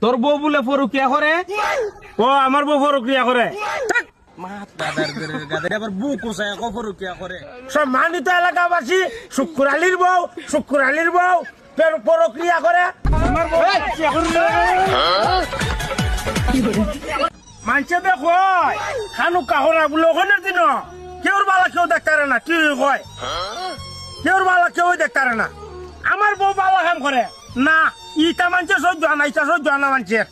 তোর বউ বলে ফরুকিয়া করে? ও আমার বউ ফরুকিয়া করে। সম্মানিত এলাকাবাসী, শুক্র আলীর বউ প্রক্রিয়া করে। আমার বউ মানুষে দেখো খানু কাহরা বলে ওখানের দিন কেউর বালা কেউ দেখতে না, কি কয় কেউর বালা কেউ দেখতে না। আমার বউ বালা কাম করে না, ইটা মানুষের সহ্য না, ইটা সহ্য না মানুষের।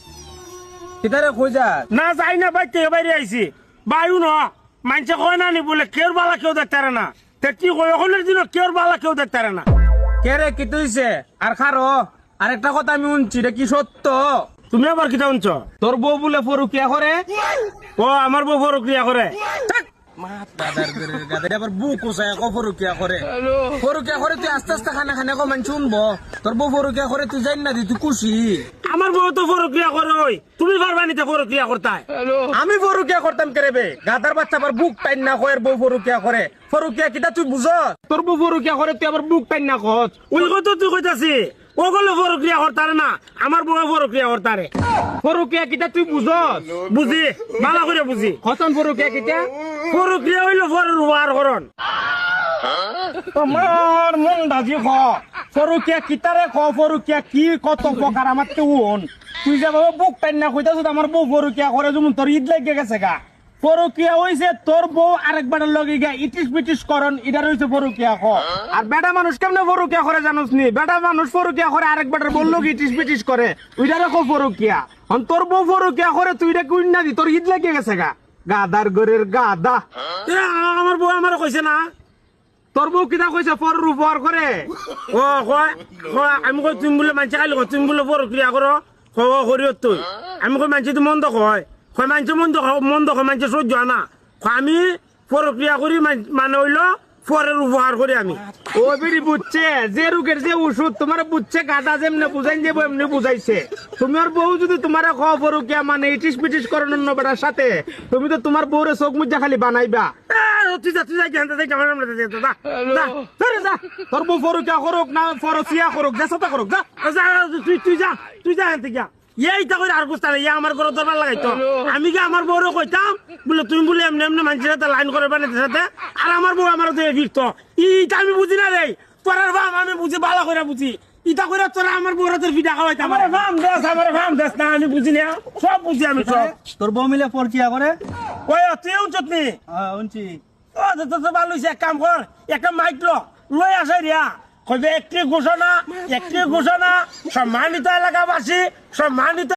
কিতারে খোঁজা না যাই না বাইতে বাইরে আইছি বায়ু ন মানুষে কয় না নি বলে কেউর বালা কেউ দেখতে না। তে কি কয় ওখানের দিন কেউর বালা কেউ দেখতে না। কে রে কি তুইছে? আর খারো আরেকটা কথা আমি শুনছি, রে কি সত্য? তুমি আবার কিটা শুনছ? তোর বউ বলে ফরুকিয়া করে? ও আমার বউ প্রক্রিয়া করে। ফরুকিয়া করে তুই আস্তে আস্তে খানা খানা কমান শুনবো। তোর বউ ফরুকিয়া করে তুই জানি না দি, তুই খুশি? আমার বউ তো প্রক্রিয়া করে, ওই তুমি পারবা নিতে প্রক্রিয়া করতে? আমি ফরুকিয়া করতাম কে রে বে? গাদার বাচ্চা আবার বুক টাইন না কয়ের বউ ফরুকিয়া করে। ফরুকিয়া কিটা তুই বুঝ? তোর বউ ফরুকিয়া করে তুই আবার বুক টাইন না কস? ওই কথা তুই কইতাছি ওগুলো প্রক্রিয়া করতারে না, আমার বউ প্রক্রিয়া করতারে। ফরুকিয়া কিটা তুই বুঝ? বুঝি ভালো করে বুঝি। খতন ফরুকিয়া কিটা? প্রক্রিয়া হইল ফরের ওয়ার করন। তোমার মন দাজি খ ফরুকিয়া কিতারে খ, ফরুকিয়া কি কত প্রকার আমার তো উন। তুই যে বাবা বুক টাইন না কইতাছ আমার বউ ফরুকিয়া করে, যেমন তোর ঈদ লাগে গেছে গা। ফরুকিয়া হইছে তোর বউ আরেকবার লগে গিয়া ইটিস পিটিস করন, ইডার হইছে ফরুকিয়া খ। আর বেটা মানুষ কেমনে ফরুকিয়া করে জানোস নি? বেটা মানুষ ফরুকিয়া করে আরেকবার বললো ইটিস পিটিস করে, ওইটারে খ ফরুকিয়া। তোর বউ ফরুকিয়া করে তুই এটা কুইন না দি, তোর ঈদ লাগে গেছে গা। গাদার গরের গাদা। আমার বউ আমার কইছে না। তোর বউ কিটা কইছে ফর উপহার করে? ও কয় আমি কই তুমি বলে মানুষ খাইলে তুমি বলে প্রক্রিয়া করো করিও তুই। আমি কই মানুষ তো মন্দ কয় মানুষ মন্দ কয় মানুষ সহ্য না। আমি প্রক্রিয়া করি মানে হইলো পরের উপহার করি আমি। ও বিড়ি বুঝছে যে রোগের যে ওষুধ তোমার বুঝছে, গাদা যেমনে বুঝাই দেবো এমনি বুঝাইছে। তোমার বউ যদি তোমার ফরুকিয়া মানে ইটিস পিটিস করেন অন্য বেটার সাথে, তুমি তো তোমার বউরে চোখ মুজা খালি বানাইবা। তুই যা তুই তোর বউ ফরুকিয়া করুক না ফরসিয়া করুক, যা সাথে করুক, যা। তুই যা এখান থেকে এইটা করে আর বুঝতে ইয়া আমার ঘর দরবার লাগাইতো। আমি কি আমার বউরে কইতাম বলে তুমি বলে এমনি এমনি মানুষের সাথে লাইন করে বানাইতে সাথে, আর আমার বউ আমার ফিরত। ইটা আমি বুঝি না রে, তোর ভাম আমি বুঝি ভালো করে বুঝি। ইটা করে তোরা আমার বউরা তোর পিঠা খাওয়াইতাম। আমার ভাম দেশ না, আমি বুঝি না, সব বুঝি আমি সব। তোর বউ মিলে ফরকিয়া করে? ওই তুই উঠছনি ভালো হয়েছে, এক কাম কর, একটা মাইক লই আসে রিয়া কবে একটি ঘোষণা সম্মানিত এলাকাবাসী, সম্মানিত